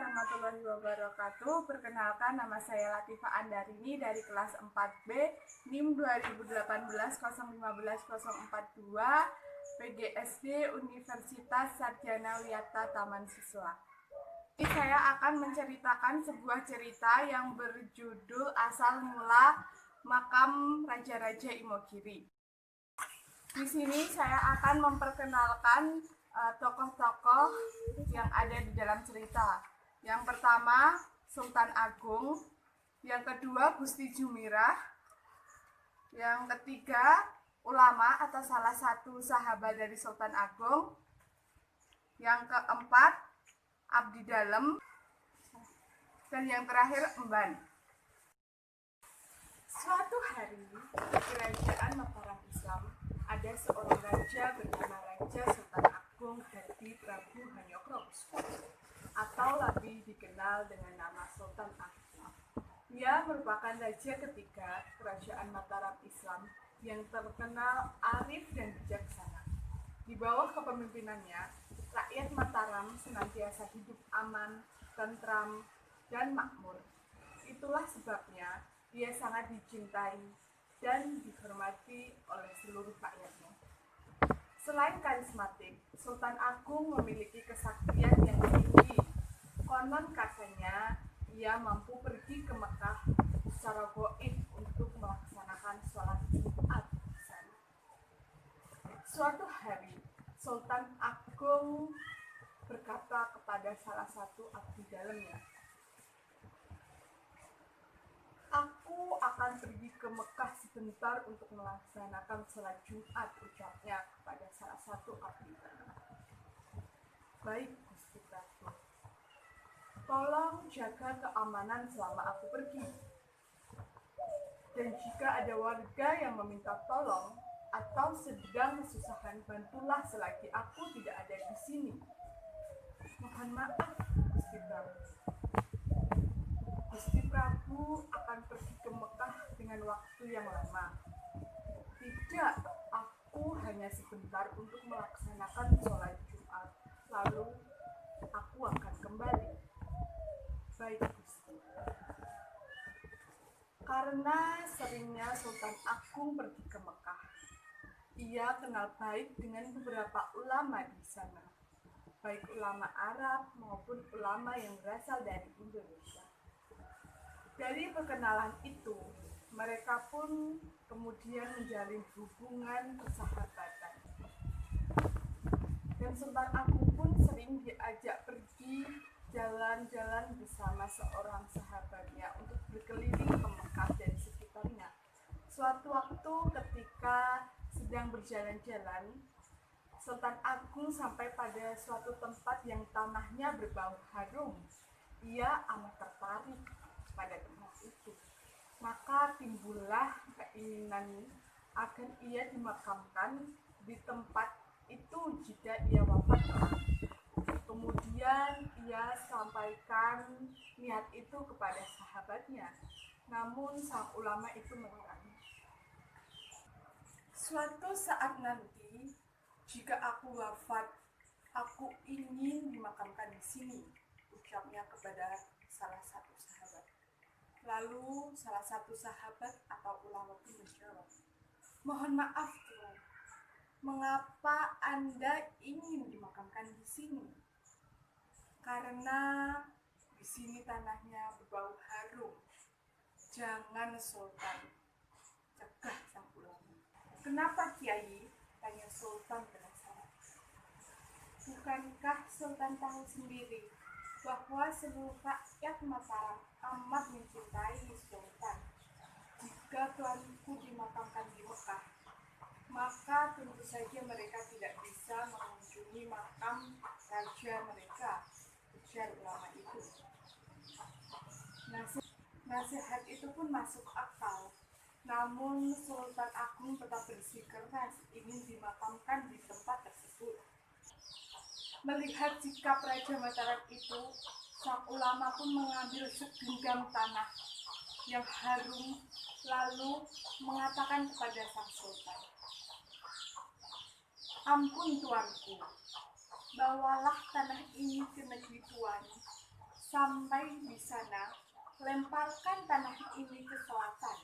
warahmatullahi wabarakatuh. Perkenalkan, nama saya Latifah Andarini dari kelas 4B NIM 2018-015-042 PGSD Universitas Sarjana Wiyata Taman Siswa. Ini saya akan menceritakan sebuah cerita yang berjudul Asal Mula Makam Raja-Raja Imogiri. Di sini saya akan memperkenalkan tokoh-tokoh yang ada di dalam cerita. Yang pertama, Sultan Agung. Yang kedua, Gusti Jumirah. Yang ketiga, ulama atau salah satu sahabat dari Sultan Agung. Yang keempat, Abdi Dalem. Dan yang terakhir, Emban. Suatu hari, di kerajaan Mataram Islam, ada seorang raja bernama Raja Sultan Agung Hadi Prabu Hanyokrokusuma, atau lebih dikenal dengan nama Sultan Agung. Ia merupakan raja ketiga kerajaan Mataram Islam yang terkenal arif dan bijaksana. Di bawah kepemimpinannya, rakyat Mataram senantiasa hidup aman, tentram, dan makmur. Itulah sebabnya ia sangat dicintai dan dihormati oleh seluruh rakyatnya. Selain karismatik, Sultan Agung memiliki kesaktian yang tinggi. Konon katanya, ia mampu pergi ke Mekah secara gaib untuk melaksanakan sholat Jumat di sana. Suatu hari, Sultan Agung berkata kepada salah satu abdi dalamnya, "Aku akan pergi ke Mekah sebentar untuk melaksanakan sholat Jumat," ucapnya kepada salah satu abdi dalam. "Baik, Gusti Prabu. Tolong jaga keamanan selama aku pergi. Dan jika ada warga yang meminta tolong atau sedang kesusahan, bantulah selagi aku tidak ada di sini." "Mohon maaf, Gusti Prabu. Gusti Prabu akan pergi ke Mekah dengan waktu yang lama." "Tidak, aku hanya sebentar untuk melaksanakan sholat Jumat, lalu aku akan kembali." "Baik, Gusti." Karena seringnya Sultan Agung pergi ke Mekah, ia kenal baik dengan beberapa ulama di sana, baik ulama Arab maupun ulama yang berasal dari Indonesia. Dari perkenalan itu, mereka pun kemudian menjalin hubungan persahabatan. Dan Sultan Agung pun sering diajak pergi jalan-jalan bersama seorang sahabatnya untuk berkeliling ke Mekah dan sekitarnya. Suatu waktu ketika sedang berjalan-jalan, Sultan Agung sampai pada suatu tempat yang tanahnya berbau harum. Ia amat tertarik pada tempat itu. Maka timbullah keinginan agar ia dimakamkan di tempat itu jika ia wafat. Kemudian ia sampaikan niat itu kepada sahabatnya. Namun sang ulama itu melarang. "Suatu saat nanti, jika aku wafat, aku ingin dimakamkan di sini," ucapnya kepada salah satu sahabat. Lalu salah satu sahabat atau ulama pun menjawab, "Mohon maaf, Tuan. Mengapa Anda ingin dimakamkan di sini?" "Karena di sini tanahnya berbau harum." "Jangan, Sultan," cegah sang ulama. "Kenapa, Kiai?" tanya Sultan penasaran. "Bukankah Sultan tahu sendiri bahwa seluruh rakyat Mataram amat mencintai Sultan? Jika tuanku dimakamkan di Mekah, maka tentu saja mereka tidak bisa mengunjungi makam raja mereka," ujar ulama itu. Nasihat itu pun masuk akal. Namun Sultan Agung tetap bersikeras ingin dimakamkan di tempat tersebut. Melihat sikap Raja Mataram itu, sang ulama pun mengambil segenggam tanah yang harum, lalu mengatakan kepada sang sultan, "Ampun, tuanku, bawalah tanah ini ke negeri tuan. Sampai di sana, lemparkan tanah ini ke selatan.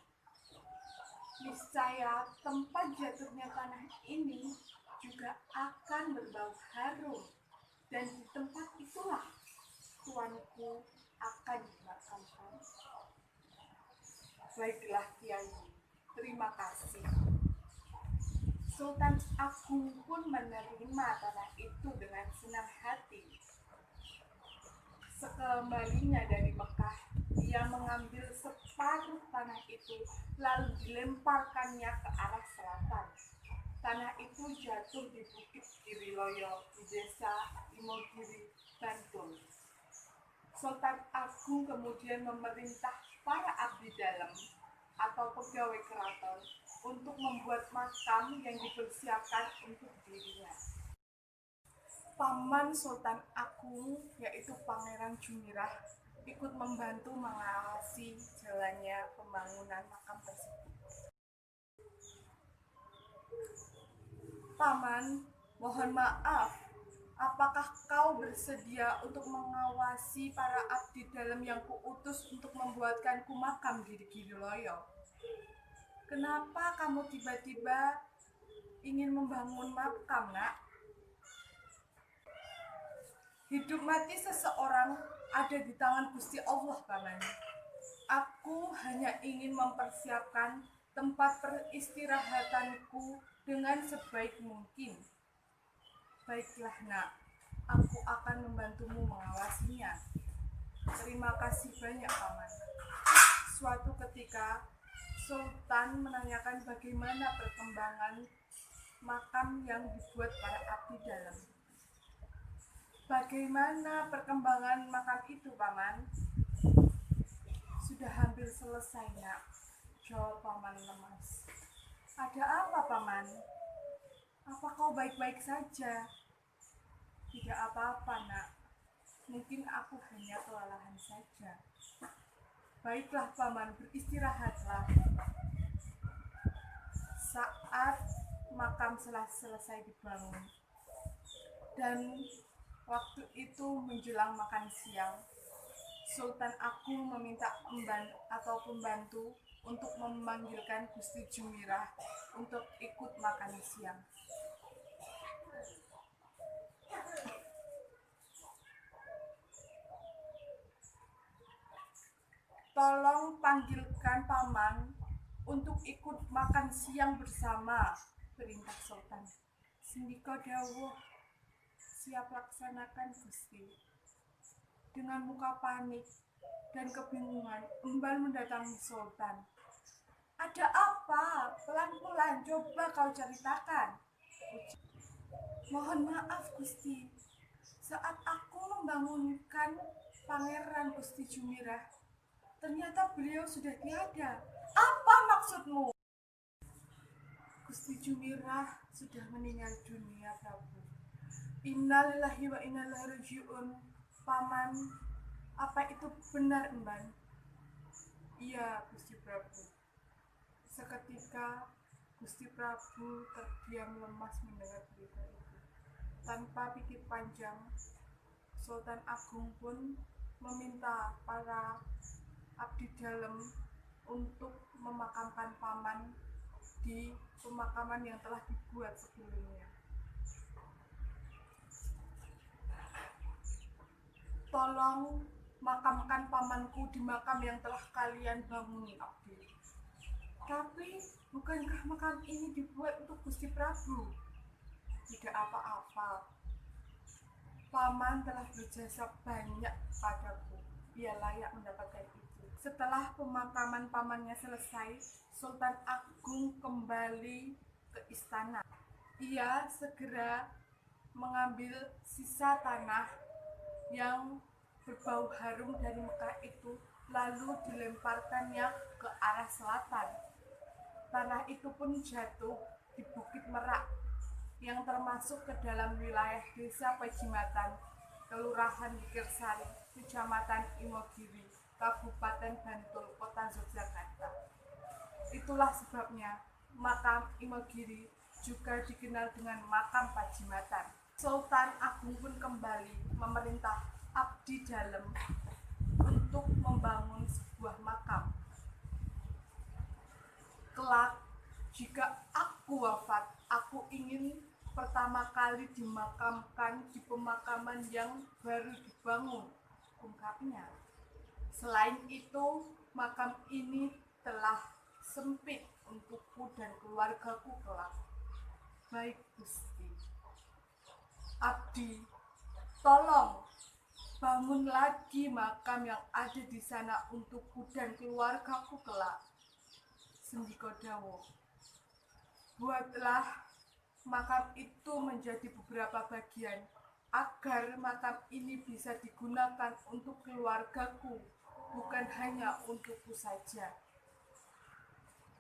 Niscaya tempat jatuhnya tanah ini juga akan berbau harum, dan di tempat itulah tuanku akan dimakamkan. Baiklah Kiai, terima kasih. Sultan Agung pun menerima tanah itu dengan senang hati. Sekembalinya dari Mekah, ia mengambil separuh tanah itu lalu dilemparkannya ke arah selatan. Tanah itu jatuh di Bukit Giriloyo di desa Imogiri, Bantul. Sultan Agung kemudian memerintah para abdi dalam atau pegawai keraton untuk membuat makam yang dipersiapkan untuk dirinya. Paman Sultan Agung, yaitu Pangeran Jumirah, ikut membantu mengawasi jalannya pembangunan makam tersebut. Paman, mohon maaf, apakah kau bersedia untuk mengawasi para abdi dalam yang kuutus untuk membuatkanku makam di Giriloyo? Kenapa kamu tiba-tiba ingin membangun makam, Nak? Hidup mati seseorang ada di tangan Gusti Allah, Paman. Aku hanya ingin mempersiapkan tempat peristirahatanku dengan sebaik mungkin. Baiklah, Nak. Aku akan membantumu mengawasinya. Terima kasih banyak, Paman. Suatu ketika, Sultan menanyakan bagaimana perkembangan makam yang dibuat para abdi dalam. Bagaimana perkembangan makam itu, Paman? Sudah hampir selesai, Nak, jawab Paman lemas. Ada apa, Paman? Apa kau baik-baik saja? Tidak apa-apa, Nak. Mungkin aku hanya kelelahan saja. Baiklah, Paman, beristirahatlah. Saat makam selesai dibangun dan waktu itu menjelang makan siang, Sultan Agung meminta emban atau pembantu untuk memanggilkan Gusti Jumirah untuk ikut makan siang. Tolong panggilkan Paman untuk ikut makan siang bersama, perintah Sultan. Sindika dawuh, siap laksanakan, Gusti. Dengan muka panik dan kebingungan, emban mendatangi Sultan. Ada apa? Pelan-pelan, coba kau ceritakan. Mohon maaf, Gusti. Saat aku membangunkan Pangeran Gusti Jumirah, ternyata beliau sudah tiada. Apa maksudmu? Gusti Jumirah sudah meninggal dunia, Prabu. Innalillahi wa inna ilaihi raji'un. Paman, apa itu benar, Emban? Iya, Gusti Prabu. Seketika Gusti Prabu terdiam lemas mendengar berita itu. Tanpa pikir panjang, Sultan Agung pun meminta para abdi dalam untuk memakamkan Paman di pemakaman yang telah dibuat sebelumnya. Tolong makamkan pamanku di makam yang telah kalian bangun, abdi. Tapi bukankah makam ini dibuat untuk Gusti Prabu? Tidak apa-apa. Paman telah berjasa banyak padaku. Ia layak mendapatkan itu. Setelah pemakaman pamannya selesai, Sultan Agung kembali ke istana. Ia segera mengambil sisa tanah yang berbau harum dari Mekah itu, lalu dilemparkannya ke arah selatan. Tanah itu pun jatuh di Bukit Merak yang termasuk ke dalam wilayah Desa Pejimatan, Kelurahan Wikirsari, Kecamatan Imogiri, Kabupaten Bantul, Kota Yogyakarta. Itulah sebabnya makam Imogiri juga dikenal dengan makam Pejimatan. Sultan Agung pun kembali memerintah abdi dalam untuk membangun sebuah makam. Kelak, jika aku wafat, aku ingin pertama kali dimakamkan di pemakaman yang baru dibangun, ungkapnya. Selain itu, makam ini telah sempit untukku dan keluargaku kelak. Baik, Gusti. Abdi, tolong bangun lagi makam yang ada di sana untukku dan keluargaku kelak. Sendika dawuh. Buatlah makam itu menjadi beberapa bagian agar makam ini bisa digunakan untuk keluargaku, bukan hanya untukku saja.